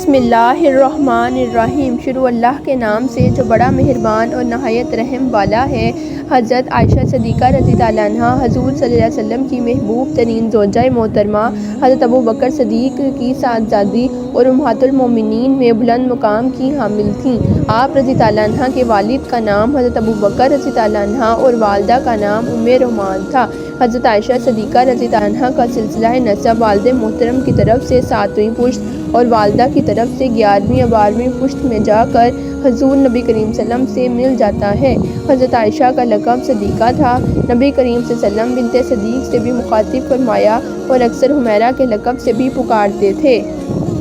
بسم اللہ الرحمن الرحیم۔ شروع اللہ کے نام سے جو بڑا مہربان اور نہایت رحم والا ہے۔ حضرت عائشہ صدیقہ رضی اللہ عنہا حضور صلی اللہ علیہ وسلم کی محبوب ترین زوجہ محترمہ، حضرت ابوبکر صدیق کی صاحبزادی اور امہات المومنین میں بلند مقام کی حامل تھیں۔ آپ رضی اللہ عنہا کے والد کا نام حضرت ابوبکر رضی اللہ عنہ اور والدہ کا نام ام رومان تھا۔ حضرت عائشہ صدیقہ رضی اللہ عنہا کا سلسلہ نسب والد محترم کی طرف سے 7ویں پشت اور والدہ کی طرف سے 11ویں یا 12ویں پشت میں جا کر حضور نبی کریم صلی اللہ علیہ وسلم سے مل جاتا ہے۔ حضرت عائشہ کا لقب صدیقہ تھا۔ نبی کریم صلی اللہ علیہ وسلم بنت صدیق سے بھی مخاطب فرمایا اور اکثر حمیرہ کے لقب سے بھی پکارتے تھے۔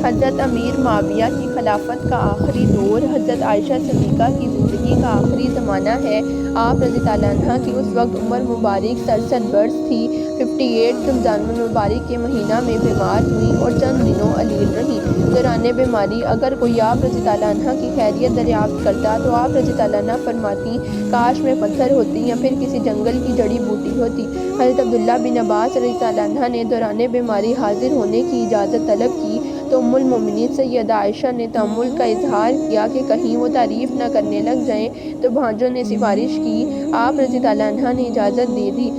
حضرت امیر معاویہ کی خلافت کا آخری دور حضرت عائشہ صدیقہ کی زندگی کا آخری زمانہ ہے۔ آپ رضی اللہ عنہا کی اس وقت عمر مبارک 63 برس تھی۔ 58 رمضان المبارک کے مہینہ میں بیمار ہوئیں اور چند دنوں علیل رہیں۔ دوران بیماری اگر کوئی آپ رضی اللہ عنہا کی خیریت دریافت کرتا تو آپ رضی اللہ عنہا فرماتی کاش میں پتھر ہوتی یا پھر کسی جنگل کی جڑی بوٹی ہوتی۔ حضرت عبداللہ بن عباس رضی اللہ عنہ نے دوران بیماری حاضر ہونے کی اجازت طلب کی تو ام المومنین سیدہ عائشہ نے تأمل کا اظہار کیا کہ کہیں وہ تعریف نہ کرنے لگ جائیں تو بھانجوں نے سفارش کی۔ آپ رضی اللہ عنہ نے اجازت دے دی۔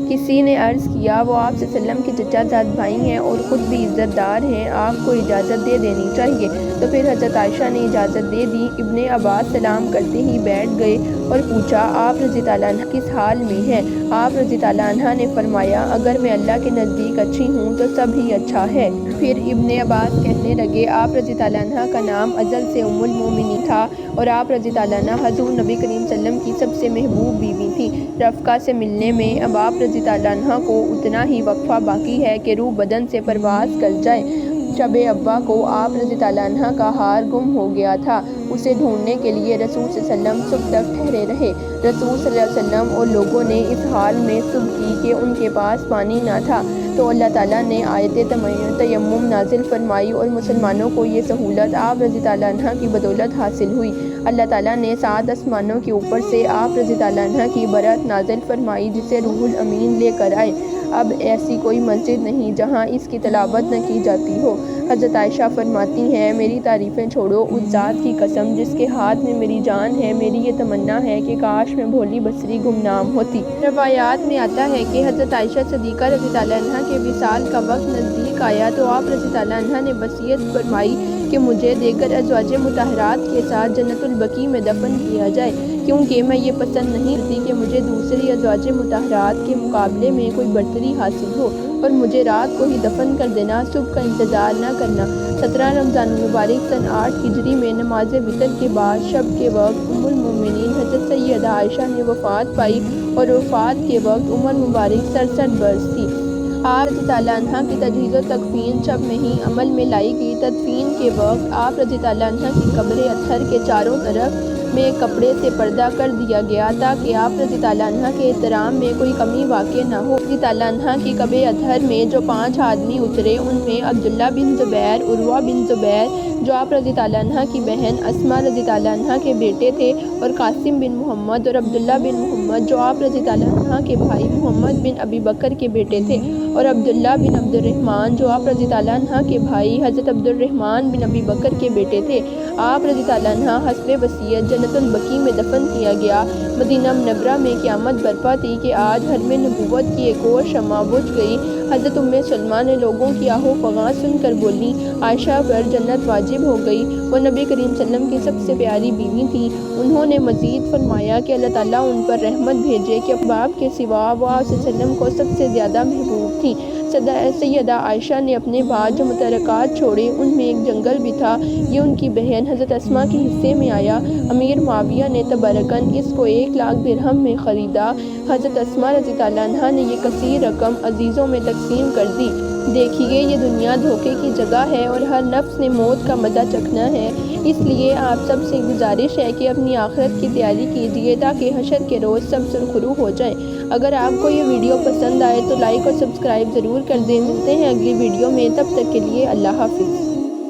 کسی نے عرض کیا وہ آپ صلی اللہ علیہ وسلم کے چچا زاد بھائی ہیں اور خود بھی عزت دار ہیں، آپ کو اجازت دے دینی چاہیے۔ تو پھر حضرت عائشہ نے اجازت دے دی۔ ابن عباس سلام کرتے ہی بیٹھ گئے اور پوچھا آپ رضی اللہ عنہ کس حال میں ہیں؟ آپ رضی اللہ عنہ نے فرمایا اگر میں اللہ کے نزدیک اچھی ہوں تو سب ہی اچھا ہے۔ پھر ابن عباس کہنے لگے آپ رضی اللہ عنہ کا نام ازل سے ام المومنین تھا اور آپ رضی اللہ عنہ حضور نبی کریم صلی اللہ علیہ وسلم کی سب سے محبوب بیوی تھی۔ رفقہ سے ملنے میں اب آپ رضی اللہ عنہ کو اتنا ہی وقفہ باقی ہے کہ روح بدن سے پرواز کر جائے۔ شب ابا کو آپ رضی اللہ عنہ کا ہار گم ہو گیا تھا۔ اسے ڈھونڈنے کے لیے رسول صلی اللہ علیہ وسلم صبح تک ٹھہرے رہے۔ رسول صلی اللہ علیہ وسلم اور لوگوں نے اس حال میں صبح کی کہ ان کے پاس پانی نہ تھا تو اللہ تعالیٰ نے آیت تیمم نازل فرمائی اور مسلمانوں کو یہ سہولت آپ رضی اللہ عنہ کی بدولت حاصل ہوئی۔ اللہ تعالیٰ نے 7 آسمانوں کے اوپر سے آپ رضی اللہ عنہ کی برات نازل فرمائی جسے روح الامین لے کر آئے۔ اب ایسی کوئی مسجد نہیں جہاں اس کی تلاوت نہ کی جاتی ہو۔ حضرت عائشہ فرماتی ہیں میری تعریفیں چھوڑو اس ذات کی قسم جس کے ہاتھ میں میری جان ہے، میری یہ تمنا ہے کہ کاش میں بھولی بصری گمنام ہوتی۔ روایات میں آتا ہے کہ حضرت عائشہ صدیقہ رضی اللہ عنہا کے وصال کا وقت نزدیک آیا تو آپ رضی اللہ عنہا نے وصیت فرمائی کہ مجھے دیگر ازواج مطہرات کے ساتھ جنت البقیع میں دفن کیا جائے، کیونکہ میں یہ پسند نہیں کرتی کہ مجھے دوسری ازواج مطہرات کے مقابلے میں کوئی برتری حاصل ہو اور مجھے رات کو ہی دفن کر دینا، صبح کا انتظار نہ کرنا۔ 17 رمضان المبارک سن 8 ہجری میں نماز وتر کے بعد شب کے وقت ام المومنین حضرت سیدہ عائشہ نے وفات پائی اور وفات کے وقت عمر مبارک 67 برس تھی۔ آپ رضی اللہ عنہ کی تجہیز و تکفین شب میں ہی عمل میں لائی گئی۔ تدفین کے وقت آپ رضی اللہ عنہ کی قبر اطہر کے چاروں طرف میں کپڑے سے پردہ کر دیا گیا تاکہ آپ رضی اللہ عنہ کے احترام میں کوئی کمی واقع نہ ہو۔ رضی اللہ عنہ کی قبر اطہر میں جو 5 آدمی اترے ان میں عبداللہ بن زبیر، عروہ بن زبیر جو آپ رضی اللہ عنہ کی بہن، اسماء رضی اللہ عنہ کے بیٹے تھے اور قاسم بن محمد اور عبداللہ بن محمد جو آپ رضی اللہ عنہ کے بھائی محمد بن ابی بکر کے بیٹے تھے اور عبداللہ بن عبد الرحمن جو آپ رضی اللہ عنہ کے بھائی حضرت عبد الرحمن بن ابی بکر کے بیٹے تھے۔ آپ رضی اللہ عنہ حسب وصیت جنت البقیع میں دفن کیا گیا۔ مدینہ منورہ میں قیامت برپا تھی کہ آج حرم نبوت کی ایک اور شمع بجھ گئی۔ حضرت ام سلمہ نے لوگوں کی آہ و فغاں سن کر بولی عائشہ پر جنت واجب ہو گئی، وہ نبی کریم صلی اللہ علیہ وسلم کی سب سے پیاری بیوی تھی۔ انہوں نے مزید فرمایا کہ اللہ تعالیٰ ان پر رحمت بھیجے کہ باپ کے سوا وہ آپ صلی اللہ علیہ وسلم کو سب سے زیادہ محبوب تھی۔ سیدہ عائشہ نے اپنے بعد جو مترکات چھوڑے ان میں ایک جنگل بھی تھا، یہ ان کی بہن حضرت اسماء کے حصے میں آیا۔ امیر معاویہ نے تبرکاً اس کو 1 لاکھ درہم میں خریدا۔ حضرت اسماء رضی اللہ عنہا نے یہ کثیر رقم عزیزوں میں تقسیم کر دی۔ دیکھیے یہ دنیا دھوکے کی جگہ ہے اور ہر نفس نے موت کا مزہ چکھنا ہے، اس لیے آپ سب سے گزارش ہے کہ اپنی آخرت کی تیاری کیجیے تاکہ حشر کے روز سب سرخرو ہو جائیں۔ اگر آپ کو یہ ویڈیو پسند آئے تو لائک اور سبسکرائب ضرور کر دیں۔ ملتے ہیں اگلی ویڈیو میں، تب تک کے لیے اللہ حافظ۔